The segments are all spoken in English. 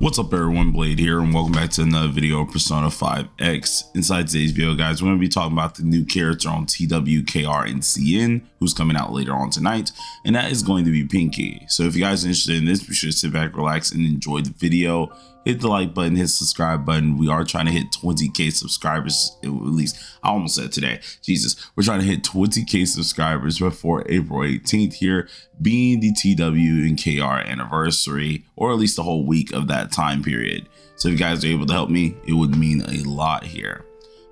What's up everyone, Blade here, and welcome back to another video of Persona 5X. Inside today's video, guys, we're going to be talking about the new character on TWKR and CN, who's coming out later on tonight, and that is going to be Pinky. So if you guys are interested in this, be sure to sit back, relax, and enjoy the video. Hit the like button, hit the subscribe button. We are trying to hit 20k subscribers, at least I almost said today. Jesus, we're trying to hit 20k subscribers before April 18th here, being the TW and KR anniversary, or at least the whole week of that time period. So if you guys are able to help me, it would mean a lot here.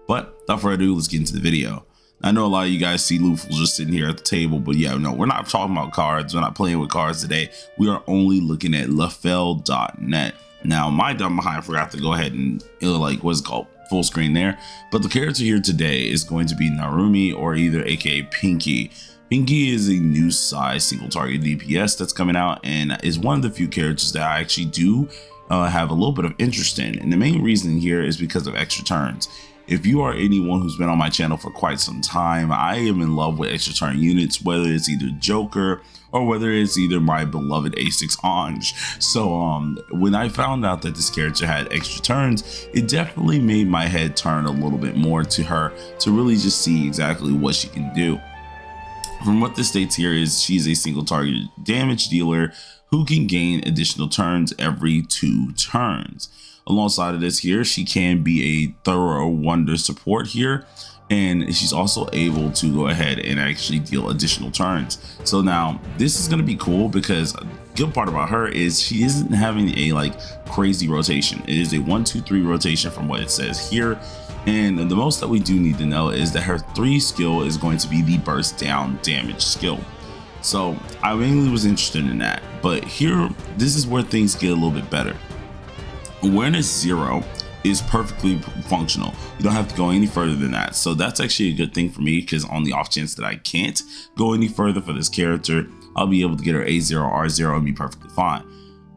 But without further ado, let's get into the video. I know a lot of you guys see Luful just sitting here at the table, but yeah, no, we're not talking about cards. We're not playing with cards today. We are only looking at Lefel.net. Now, my dumb behind forgot to go ahead and what's it called, full screen there. But the character here today is going to be Narumi, or either aka Pinky. Pinky is a new size single target DPS that's coming out, and is one of the few characters that I actually do have a little bit of interest in. And the main reason here is because of extra turns. If you are anyone who's been on my channel for quite some time, I am in love with extra turn units, whether it's either Joker or whether it's either my beloved A6 Ange. So when I found out that this character had extra turns, it definitely made my head turn a little bit more to her to really just see exactly what she can do. From what this states here is she's a single target damage dealer who can gain additional turns every 2 turns. Alongside of this here, she can be a thorough wonder support here, and she's also able to go ahead and actually deal additional turns. So now this is going to be cool because a good part about her is she isn't having a crazy rotation. It is a 1-2-3 rotation from what it says here. And the most that we do need to know is that her 3 skill is going to be the burst down damage skill. So I mainly was interested in that, but here, this is where things get a little bit better. Awareness 0 is perfectly functional. You don't have to go any further than that. So that's actually a good thing for me, because on the off chance that I can't go any further for this character, I'll be able to get her A0, R0 and be perfectly fine.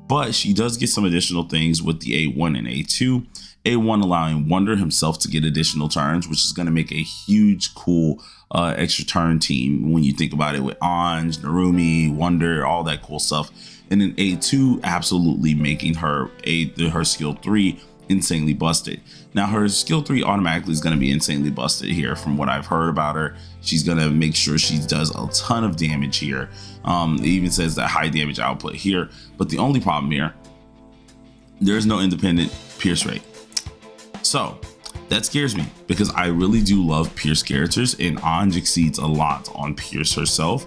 But she does get some additional things with the A1 and A2. A1 allowing Wonder himself to get additional turns, which is going to make a huge, cool extra turn team when you think about it, with Ange, Narumi, Wonder, all that cool stuff. And then A2 absolutely making her skill 3 insanely busted. Now her skill 3 automatically is going to be insanely busted here. From what I've heard about her, she's going to make sure she does a ton of damage here. It even says that high damage output here, but the only problem here, there's no independent pierce rate. So that scares me, because I really do love Pierce characters, and Ange exceeds a lot on Pierce herself.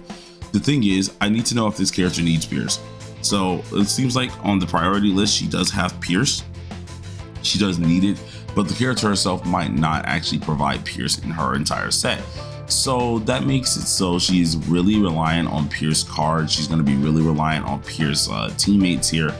The thing is, I need to know if this character needs Pierce. So it seems like on the priority list, she does have Pierce. She does need it, but the character herself might not actually provide Pierce in her entire set. So that makes it so she's really reliant on Pierce cards. She's going to be really reliant on Pierce teammates here,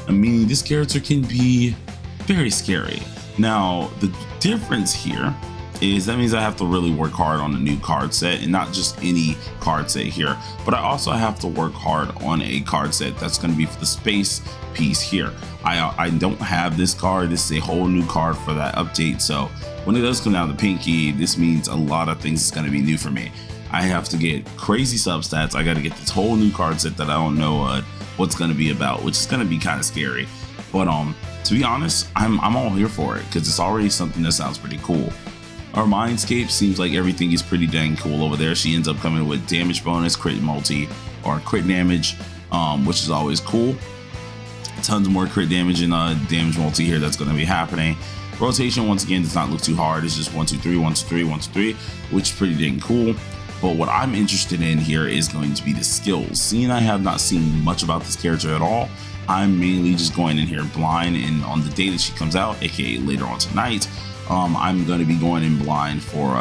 meaning this character can be very scary. Now the difference here is that means I have to really work hard on a new card set, and not just any card set here, but I also have to work hard on a card set that's going to be for the space piece here. I don't have this card. This is a whole new card for that update. So when it does come down to Pinky, this means a lot of things is going to be new for me. I have to get crazy substats. I got to get this whole new card set that I don't know what's going to be about, which is going to be kind of scary. But to be honest, I'm all here for it, because it's already something that sounds pretty cool. Our Mindscape seems like everything is pretty dang cool over there. She ends up coming with damage bonus, crit multi, or crit damage, which is always cool. Tons more crit damage and damage multi here that's going to be happening. Rotation, once again, does not look too hard. It's just 1 2 3 1 2 3 1 2 3, which is pretty dang cool. But what I'm interested in here is going to be the skills. Seeing I have not seen much about this character at all, I'm mainly just going in here blind, and on the day that she comes out, aka later on tonight, I'm going to be going in blind for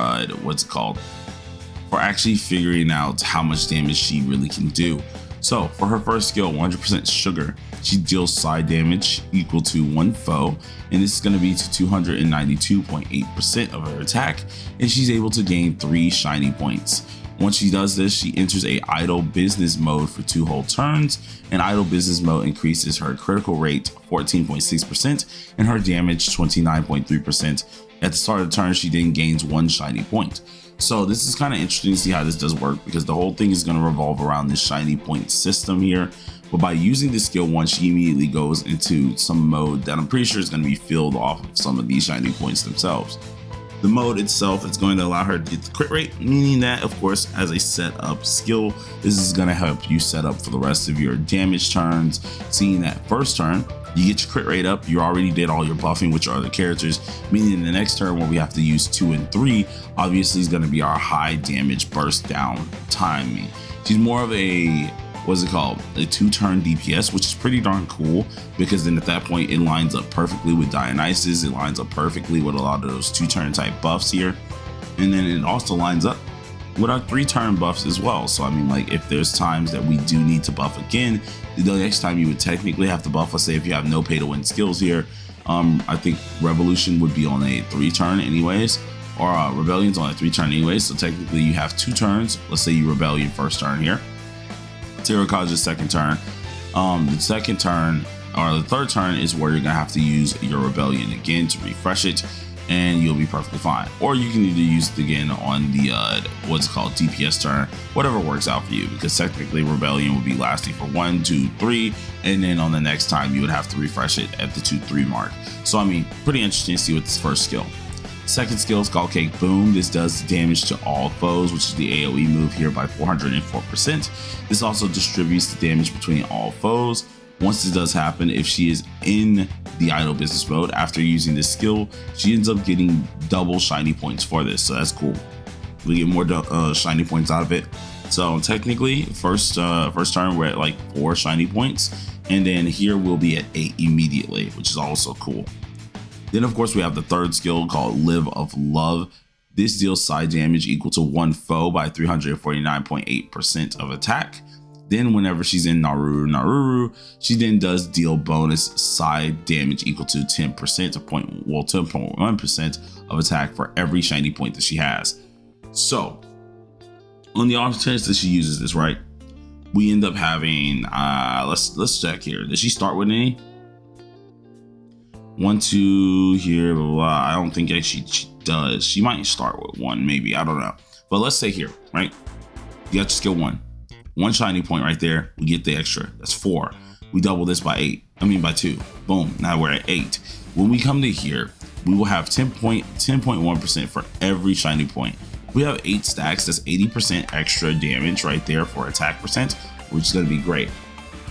for actually figuring out how much damage she really can do. So for her first skill, 100% sugar, she deals side damage equal to 1 foe, and this is going to be to 292.8% of her attack, and she's able to gain 3 shiny points. Once she does this, she enters a idle business mode for 2 whole turns, and idle business mode increases her critical rate 14.6% and her damage 29.3%. At the start of the turn, she then gains 1 shiny point. So this is kind of interesting to see how this does work, because the whole thing is going to revolve around this shiny point system here. But by using the skill 1, she immediately goes into some mode that I'm pretty sure is going to be filled off of some of these shiny points themselves. The mode itself is going to allow her to get the crit rate, meaning that, of course, as a setup skill, this is going to help you set up for the rest of your damage turns. Seeing that first turn, you get your crit rate up, you already did all your buffing, which are the characters, meaning the next turn where we have to use 2 and 3, obviously is going to be our high damage burst down timing. She's more of a, what's it called, a 2-turn DPS, which is pretty darn cool, because then at that point it lines up perfectly with Dionysus, it lines up perfectly with a lot of those 2-turn type buffs here, and then it also lines up with our 3-turn buffs as well. So I mean, like, if there's times that we do need to buff again, the next time you would technically have to buff, let's say if you have no pay to win skills here, I think Revolution would be on a 3-turn anyways, or Rebellion's on a 3-turn anyways, so technically you have 2 turns. Let's say you Rebellion first turn here, Terrakaja's second turn. The second turn, or the third turn, is where you're gonna have to use your Rebellion again to refresh it, and you'll be perfectly fine. Or you can either use it again on the what's called DPS turn, whatever works out for you, because technically Rebellion would be lasting for 1, 2, 3, and then on the next time you would have to refresh it at the 2-3 mark. So I mean, pretty interesting to see with this first skill. Second skill is called Cake Boom. This does damage to all foes, which is the AoE move here, by 404%. This also distributes the damage between all foes. Once this does happen, if she is in the idle business mode after using this skill, she ends up getting double shiny points for this, so that's cool. We get more shiny points out of it. So technically, first turn we're at like 4 shiny points, and then here we'll be at 8 immediately, which is also cool. Then of course we have the third skill called Live of Love. This deals side damage equal to 1 foe by 349.8% of attack. Then whenever she's in Naruru, she then does deal bonus side damage equal to 10.1% of attack for every shiny point that she has. So on the off chance that she uses this, right, we end up having let's check here. Does she start with any? 1, 2 here, blah, blah. I don't think actually she does. She might start with 1, maybe, I don't know. But let's say here, right, you got your skill 1 shiny point right there, we get the extra, that's 4. We double this by 2. Boom, now we're at 8. When we come to here, we will have 10.1% for every shiny point. We have 8 stacks, that's 80% extra damage right there for attack percent, which is going to be great.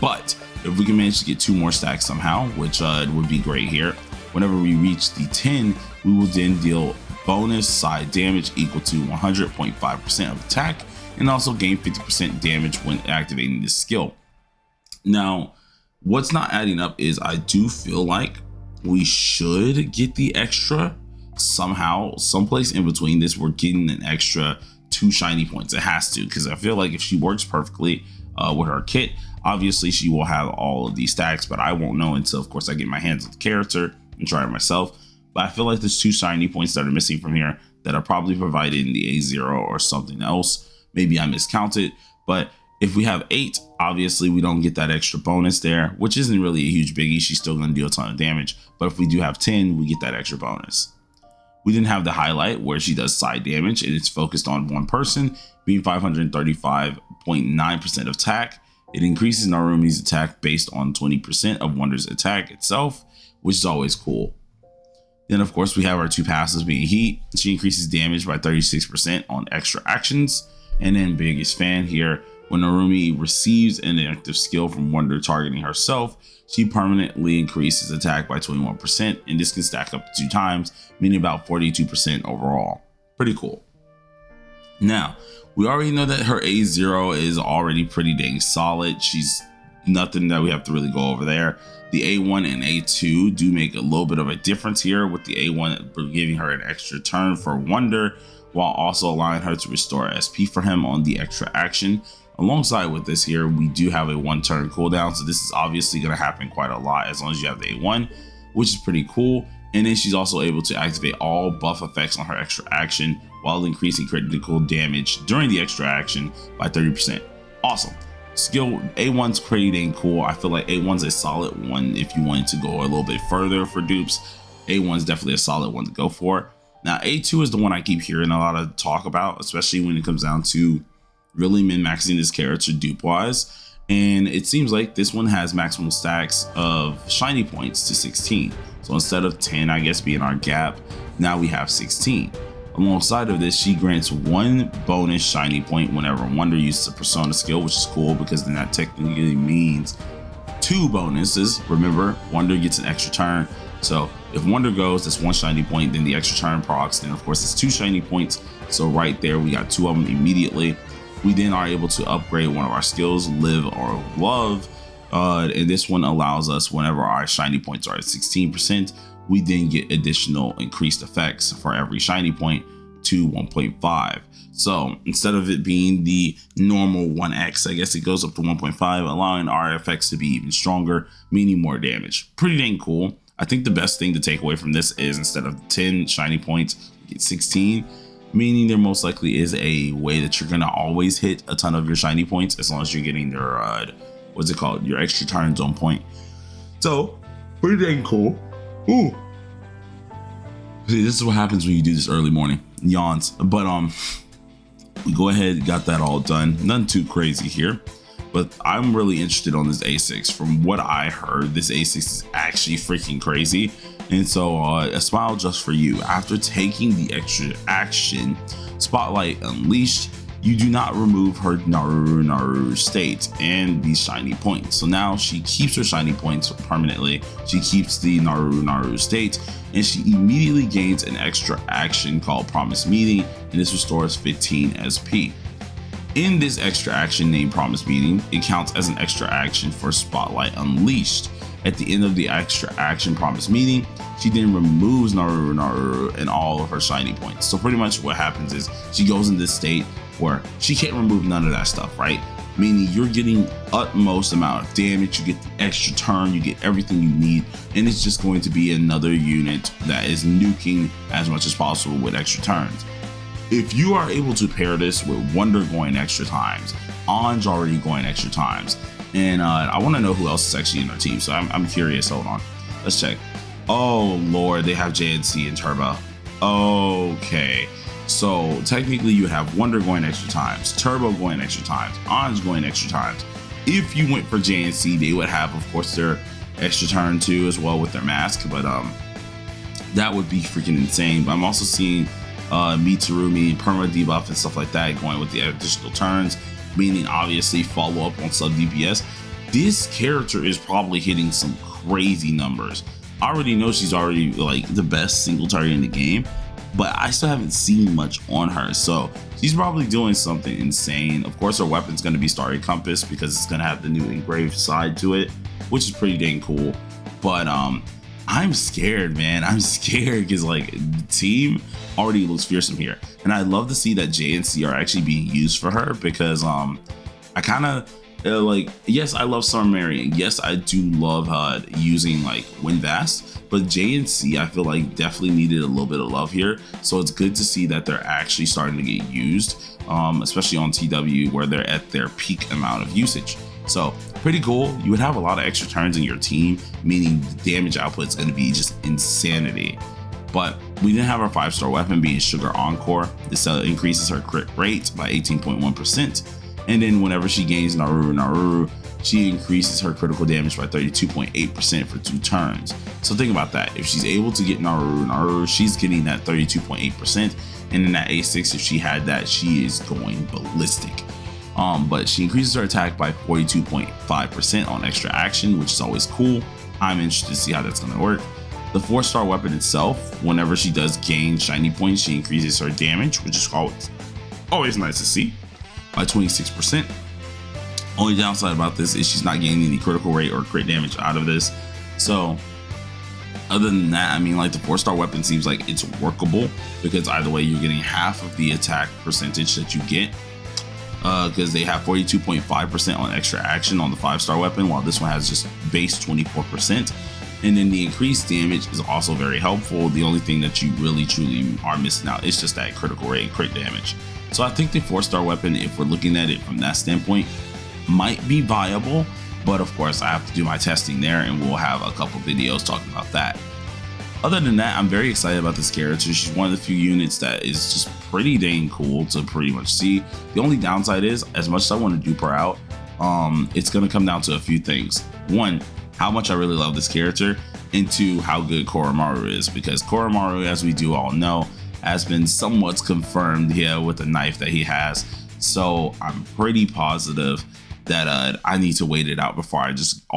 But if we can manage to get 2 more stacks somehow, which would be great here, whenever we reach the 10, we will then deal bonus side damage equal to 100.5% of attack, and also gain 50% damage when activating this skill. Now, what's not adding up is I do feel like we should get the extra somehow, someplace in between this. We're getting an extra 2 shiny points. It has to, because I feel like if she works perfectly with her kit, obviously she will have all of these stacks, but I won't know until, of course, I get my hands on the character and try it myself. But I feel like there's 2 shiny points that are missing from here that are probably provided in the A0 or something else. Maybe I miscounted, but if we have 8, obviously we don't get that extra bonus there, which isn't really a huge biggie. She's still going to deal a ton of damage, but if we do have 10, we get that extra bonus. We then have the highlight where she does side damage, and it's focused on one person, being 535.9% of attack. It increases Narumi's attack based on 20% of Wonder's attack itself, which is always cool. Then of course we have our 2 passes being Heat. She increases damage by 36% on extra actions. And then biggest fan here, when Narumi receives an active skill from Wonder targeting herself, she permanently increases attack by 21%, and this can stack up to 2 times, meaning about 42% overall. Pretty cool. Now, we already know that her A0 is already pretty dang solid. She's nothing that we have to really go over there. The A1 and A2 do make a little bit of a difference here, with the A1 giving her an extra turn for Wonder, while also allowing her to restore SP for him on the extra action. Alongside with this here, we do have a 1-turn cooldown, so this is obviously going to happen quite a lot as long as you have the A1, which is pretty cool. And then she's also able to activate all buff effects on her extra action while increasing critical damage during the extra action by 30%. Awesome. Skill A1's pretty dang cool. I feel like A1's a solid one if you wanted to go a little bit further for dupes. A1's definitely a solid one to go for. Now, A2 is the one I keep hearing a lot of talk about, especially when it comes down to really min-maxing this character dupe-wise. And it seems like this one has maximal stacks of shiny points to 16. So instead of 10, I guess, being our gap, now we have 16. Alongside of this, she grants 1 bonus shiny point whenever Wonder uses a Persona skill, which is cool because then that technically means 2 bonuses. Remember, Wonder gets an extra turn. So if Wonder goes, that's 1 shiny point, then the extra turn procs, then of course it's 2 shiny points. So right there, we got 2 of them immediately. We then are able to upgrade one of our skills, Live or Love. And this one allows us, whenever our shiny points are at 16%, we then get additional increased effects for every shiny point to 1.5. So instead of it being the normal 1x, I guess it goes up to 1.5, allowing our effects to be even stronger, meaning more damage. Pretty dang cool. I think the best thing to take away from this is instead of 10 shiny points, we get 16. Meaning there most likely is a way that you're gonna always hit a ton of your shiny points as long as you're getting your what's it called, your extra turns on point. So pretty dang cool. Ooh, see, this is what happens when you do this early morning yawns. But we go ahead, got that all done. Nothing too crazy here, but I'm really interested on this A6. From what I heard, this A6 is actually freaking crazy. And so a smile just for you. After taking the extra action, Spotlight Unleashed, you do not remove her Naru state and these shiny points. So now she keeps her shiny points permanently. She keeps the Naru state, and she immediately gains an extra action called Promise Meeting, and this restores 15 SP. In this extra action named Promise Meeting, it counts as an extra action for Spotlight Unleashed. At the end of the extra action Promise Meeting, she then removes Naru and all of her shiny points. So pretty much what happens is she goes in this state where she can't remove none of that stuff, right? Meaning you're getting utmost amount of damage, you get the extra turn, you get everything you need, and it's just going to be another unit that is nuking as much as possible with extra turns. If you are able to pair this with Wonder going extra times, Anj already going extra times, and I want to know who else is actually in our team, so I'm curious. Hold on, let's check. Oh Lord, they have JNC and Turbo. Okay, so technically you have Wonder going extra times, Turbo going extra times, Anj going extra times. If you went for JNC, they would have, of course, their extra turn too as well with their mask, but that would be freaking insane. But I'm also seeing Mitsuru, perma debuff and stuff like that going with the additional turns, meaning obviously follow up on sub DPS. This character is probably hitting some crazy numbers. I already know she's already like the best single target in the game, but I still haven't seen much on her, so she's probably doing something insane. Of course, her weapon's going to be Starry Compass because it's going to have the new engraved side to it, which is pretty dang cool. But I'm scared, man. I'm scared because like the team already looks fearsome here, and I'd love to see that JNC are actually being used for her because I kind of like, yes, I love Summer Marion. Yes, I do love using like Windvast, but JNC I feel like definitely needed a little bit of love here. So it's good to see that they're actually starting to get used, especially on TW where they're at their peak amount of usage. So pretty cool. You would have a lot of extra turns in your team, meaning the damage output is going to be just insanity. But we didn't have our 5-star weapon being Sugar Encore. This increases her crit rate by 18.1%. And then whenever she gains Naru, she increases her critical damage by 32.8% for 2 turns. So think about that. If she's able to get Naru, she's getting that 32.8%. And in that A6, if she had that, she is going ballistic. But she increases her attack by 42.5% on extra action, which is always cool. I'm interested to see how that's going to work. The 4-star weapon itself, whenever she does gain shiny points, she increases her damage, which is always nice to see, by 26%. Only downside about this is she's not gaining any critical rate or crit damage out of this. So other than that, I mean, like the 4-star weapon seems like it's workable because either way you're getting half of the attack percentage that you get, because they have 42.5% on extra action on the 5-star weapon, while this one has just base 24%. And then the increased damage is also very helpful. The only thing that you really truly are missing out is just that critical rate and crit damage. So I think the 4-star weapon, if we're looking at it from that standpoint, might be viable, but of course I have to do my testing there and we'll have a couple videos talking about that. Other than that, I'm very excited about this character. She's one of the few units that is just pretty dang cool to pretty much see. The only downside is, as much as I want to dupe her out, It's gonna come down to a few things. One, how much I really love this character, and two, how good Koromaru is, because Koromaru, as we do all know, has been somewhat confirmed here with the knife that he has. So I'm pretty positive that I need to wait it out before I just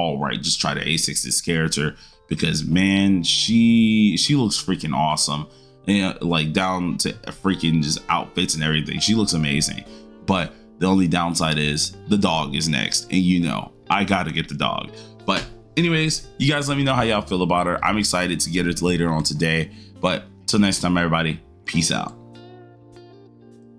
try to A6 this character, because man, she looks freaking awesome. And like down to freaking just outfits and everything, she looks amazing. But the only downside is the dog is next, and you know I gotta get the dog. But anyways, you guys let me know how y'all feel about her. I'm excited to get it later on today. But till next time, everybody, peace out.